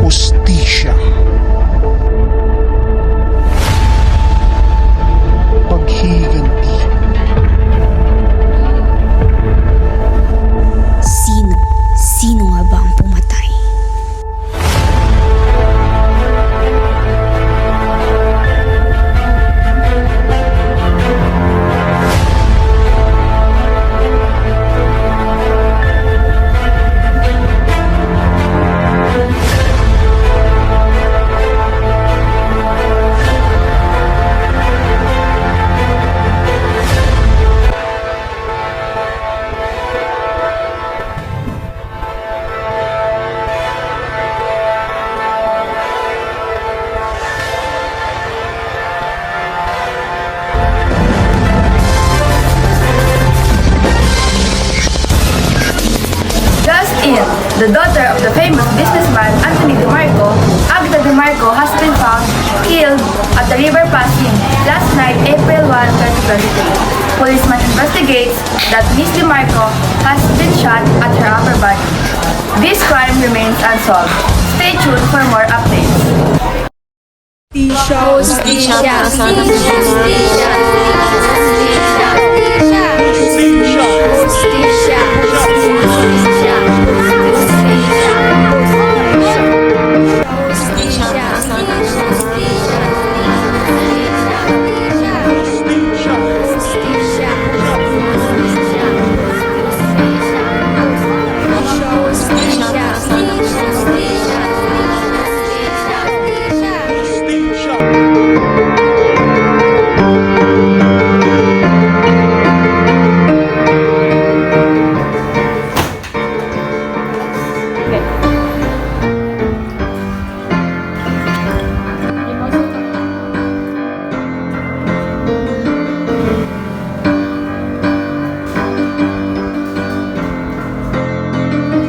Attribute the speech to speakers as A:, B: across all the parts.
A: hustisya. Paghihiganti.
B: Sino nga ba ang pumatay?
C: The daughter of the famous businessman Anthony DeMarco, Agda DeMarco, has been found killed at the river Pasig last night, April 1, 2023. Policeman investigates that Miss DeMarco has been shot at her upper body. This crime remains unsolved. Stay tuned for more updates.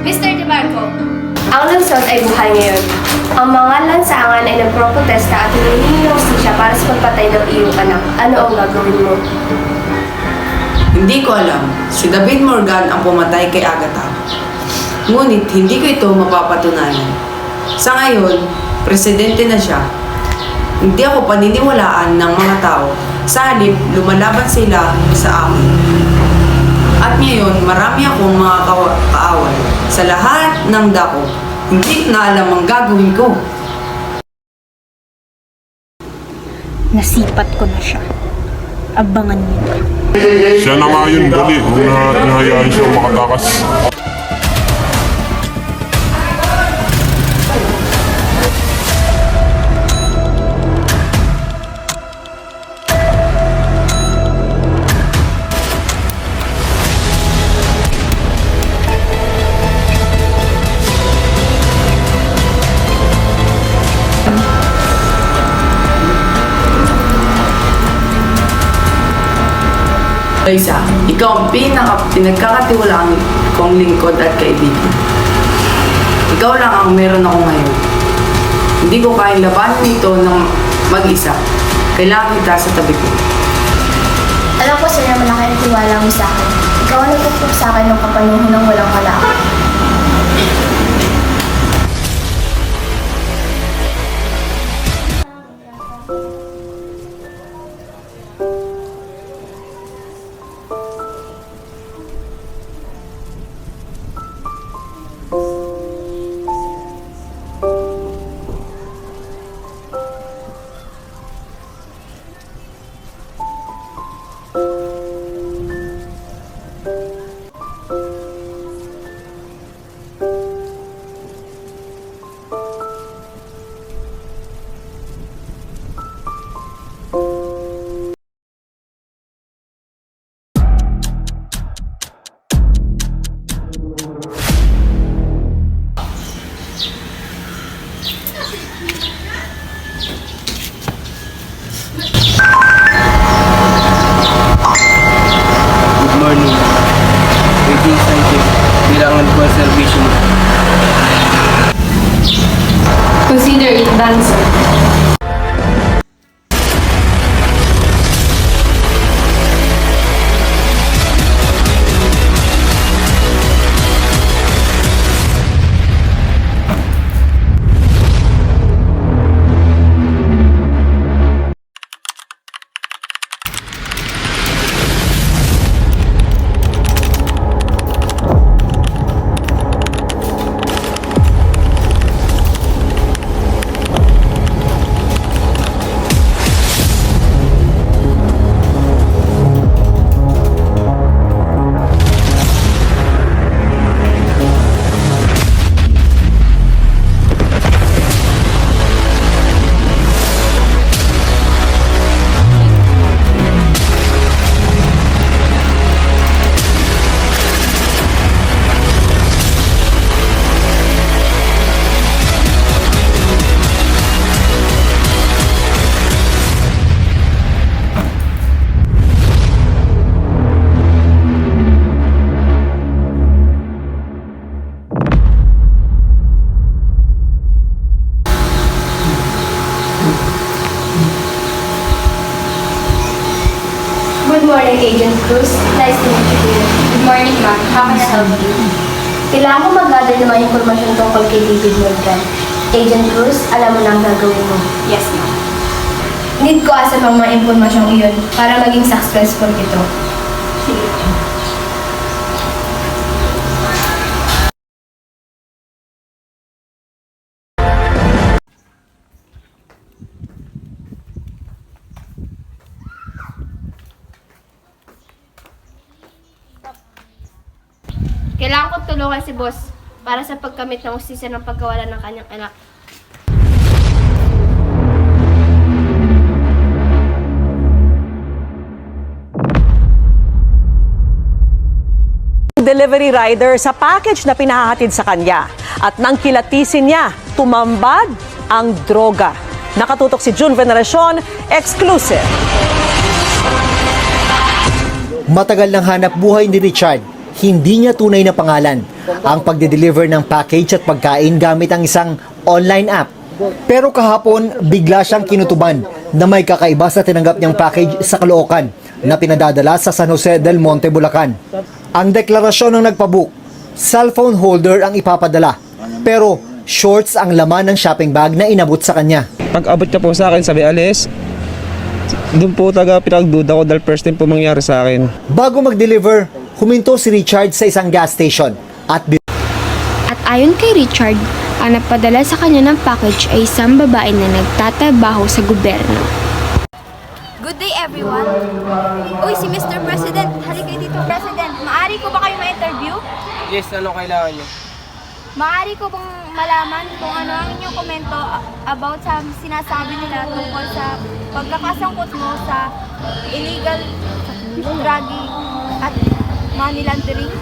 D: Mr. DeMarco,
E: Ang lungsod ay buhay ngayon. Ang mga lansangan ay nagproprotesta at hinihingi ng hustisya para sa pagpatay ng iyong anak. Ano ang gagawin mo?
F: Hindi ko alam. Si David Morgan ang pumatay kay Agatha. Ngunit hindi ko ito mapapatunayan. Sa ngayon, presidente na siya. Hindi ako paniniwalaan ng mga tao. Sa halip, lumalaban sila sa akin. At ngayon, marami akong mga kaaway. Sa lahat ng dako, hindi na alam ang gagawin ko.
B: Nasipat ko na siya. Abangan niyo.
G: Siya na nga yun, dali. Kung nahayaan siya makatakas.
F: Raisa, ikaw ang pinagkakatiwalaan kong lingkod at kaibigan. Ikaw lang ang meron ako ngayon. Hindi ko kayang labanan ito ng mag-isa. Kailangan kita sa tabi ko.
E: Alam ko sir na malaki ang tiwala mo sa akin. Ikaw ang nagtutulog sa akin ng kapanuhan ng walang kalakot. morning, ma'am. How can I help you? Kailangan ko mag-gather ng mga impormasyon tungkol kay David Morgan. Agent Cruz, alam mo na ang gagawin mo. Yes, ma'am. Need ko asap ang mga impormasyong iyon para maging successful ito. Sige. Kailangan ko tulungan si boss para sa pagkamit ng usisa ng pagkawala ng kanyang anak.
D: Delivery rider sa package na pinahahatid sa kanya at nang kilatisin niya, tumambad ang droga. Nakatutok si June Veneracion, exclusive.
H: Matagal ng hanap buhay ni Richard, hindi niya tunay na pangalan ang pagde-deliver ng package at pagkain gamit ang isang online app. Pero kahapon, bigla siyang kinutuban na may kakaiba sa tinanggap niyang package sa Caloocan na pinadadala sa San Jose del Monte, Bulacan. Ang deklarasyon ng nagpabook, cellphone holder ang ipapadala, pero shorts ang laman ng shopping bag na inabot sa kanya.
I: Pag-abot niya po sa akin, sabi alis, doon po talaga pinagduda ko dahil first time po mangyari sa akin.
H: Bago mag-deliver, huminto si Richard sa isang gas station at
J: At ayon kay Richard, ang napadala sa kanya ng package ay isang babae na nagtatrabaho sa gobyerno.
C: Good day, everyone! Uy, si Mr. President! Halika dito, President! Maari ko ba kayo ma-interview?
I: Yes, ano kailangan niyo?
C: Maari ko bang malaman kung ano ang inyong komento about sa sinasabi nila tungkol sa pagkakasangkot mo sa illegal drugging at money laundering?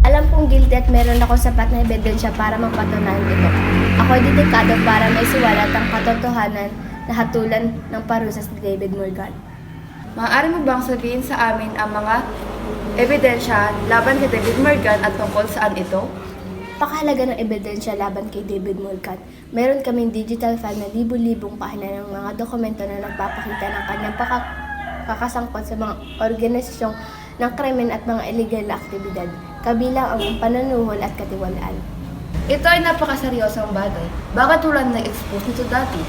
E: Alam kong guilty at meron ako sapat na ebidensya para mapatunayan ito. Ako'y dedikado para maisiwalat ang katotohanan na hatulan ng parusa ni David Morgan.
C: Maaari mo bang sabihin sa amin ang mga ebidensya laban kay David Morgan at tungkol saan ito?
E: Pakahalaga ng ebidensya laban kay David Morgan. Meron kaming digital file na libu-libong pahina ng mga dokumento na nagpapakita ng kanyang kakasangkot sa mga organisasyong ng krimen at mga illegal na aktibidad, kabilang ang pananuhol at katiwalaan.
C: Ito ay napakaseryosong bagay. Bakit tulang na-expose nito dati?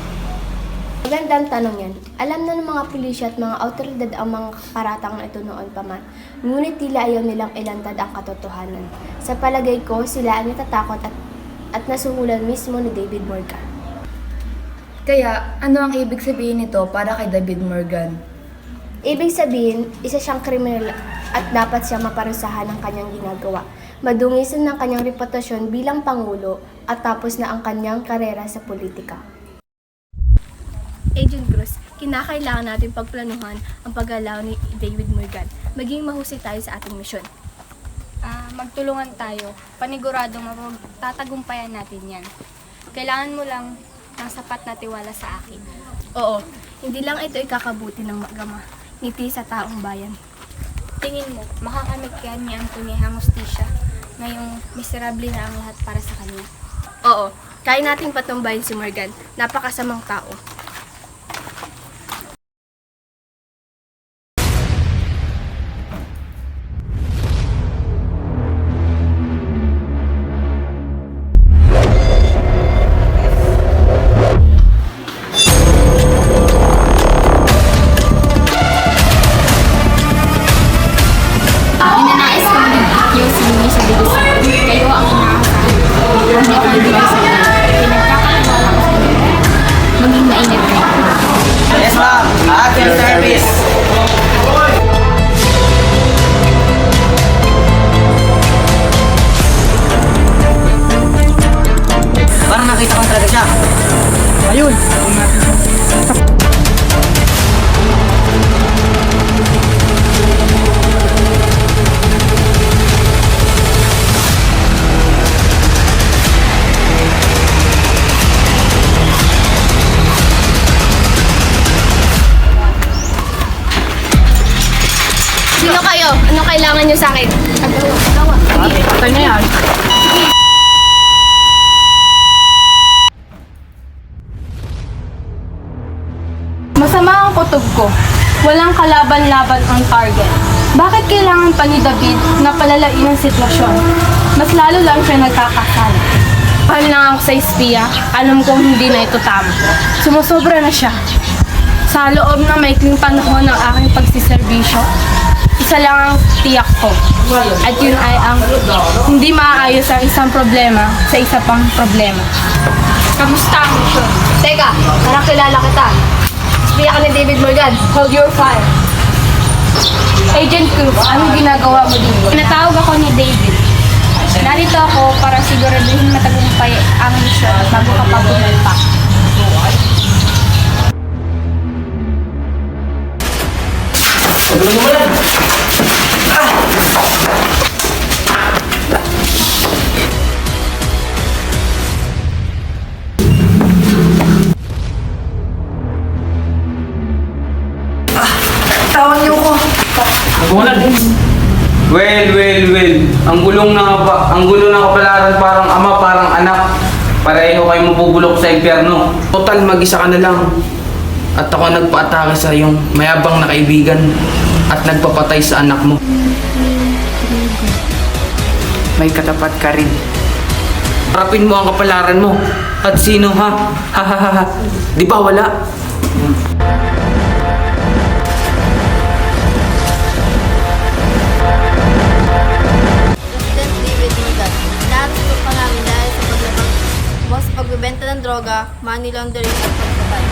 E: Magandang tanong yan. Alam na ng mga pulisya at mga awtoridad ang mga paratang na ito noon pa man. Ngunit tila ayaw nilang ilantad ang katotohanan. Sa palagay ko, sila ang natatakot at nasuhulan mismo ni David Morgan.
C: Kaya, ano ang ibig sabihin nito para kay David Morgan?
E: Ibig sabihin, isa siyang kriminal at dapat siya maparusahan ng kanyang ginagawa. Madungisan ng kanyang reputasyon bilang Pangulo at tapos na ang kanyang karera sa politika. Agent Cruz, kinakailangan natin pagplanuhan ang paggalaw ni David Morgan. Maging mahusay tayo sa ating misyon.
J: Magtulungan tayo. Paniguradong matatagumpayan natin yan. Kailangan mo lang ng sapat na tiwala sa akin.
E: Oo, hindi lang ito ikakabuti ng magama, ngiti sa taong bayan.
J: Tingin mo, makakamit kaya ni Anthony ang hustisya ngayong miserable na ang lahat para sa kanya?
E: Oo, kaya nating patumbayin si Morgan. Napakasamang tao.
J: Ninanais kong yung sinungi sa bigos. Kayo ang inaasahan. Hindi ko bibigay sa inyo. Pinagkakatiwala ko sa inyo. Maging mainit kayo.
K: Yes, ma'am. Ating service. Parang nakita ko talaga siya. Ayun.
E: Sino kayo? Ano kailangan nyo sa akin?
F: Patay na yan.
J: kutob ko. Walang kalaban-laban ang target. Bakit kailangan pa ni David na palalain ang sitwasyon? Mas lalo lang siya nagkakasala. Mahal lang ako sa espiya, alam kong hindi na ito tama. Sumusobra na siya. Sa loob ng maikling panahon ng aking pagsiservisyo, isa lang ang tiyak ko. At yun ay ang hindi maaayos ang isang problema sa isa pang problema. Kamusta ang misyon?
E: Teka, parang kilala kita. Espiya ka ni David Morgan.
J: Hold your fire. Agent Cruz, anong ginagawa mo dito? Pinatawag ako ni David. Narito ako para siguraduhin matagumpay ang misyon bago ka pa pumalpak.
F: Tawan niyo ko.
I: Well. Ang gulo ng kapalaran parang ama, parang anak. Pareho kayo mabubulok sa impyerno. Total, mag-isa ka na lang. At ako nagpa-atake sa iyong mayabang na kaibigan at nagpapatay sa anak mo. May katapat ka rin. Harapin mo ang kapalaran mo. At sino ha? Ha. Di ba wala?
E: President David Morgan. Inaarito pa namin dahil sa paglabang mo sa pagbebenta ng droga, money laundering at pagkatay.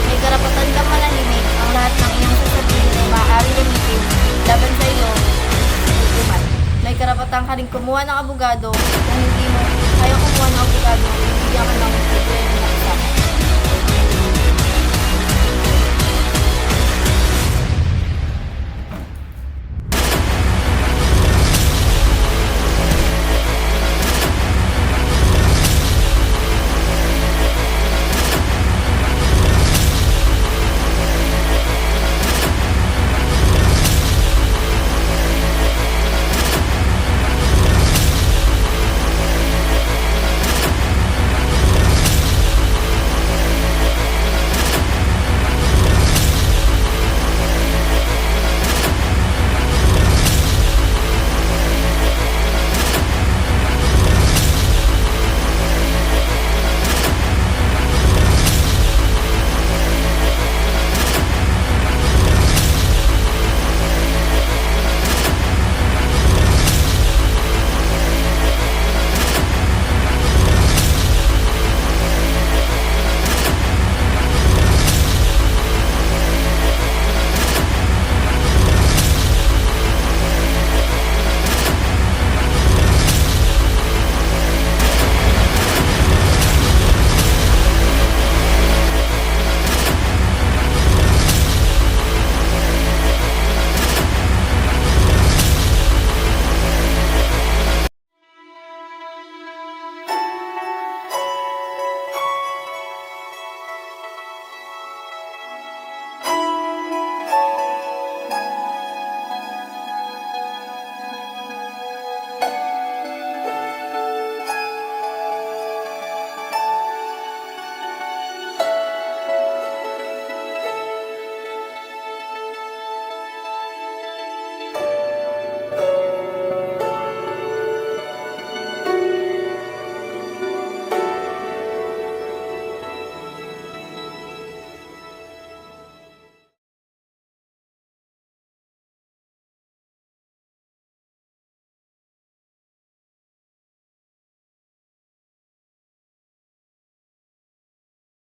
E: May karapatan kang manahimik ang lahat ng iyong sasabihin ay maaari gamitin laban sa iyo hukuman. May karapatan ka rin kumuha ng abogado kung hindi mo kaya kumuha ng abogado, bibigyan ka ng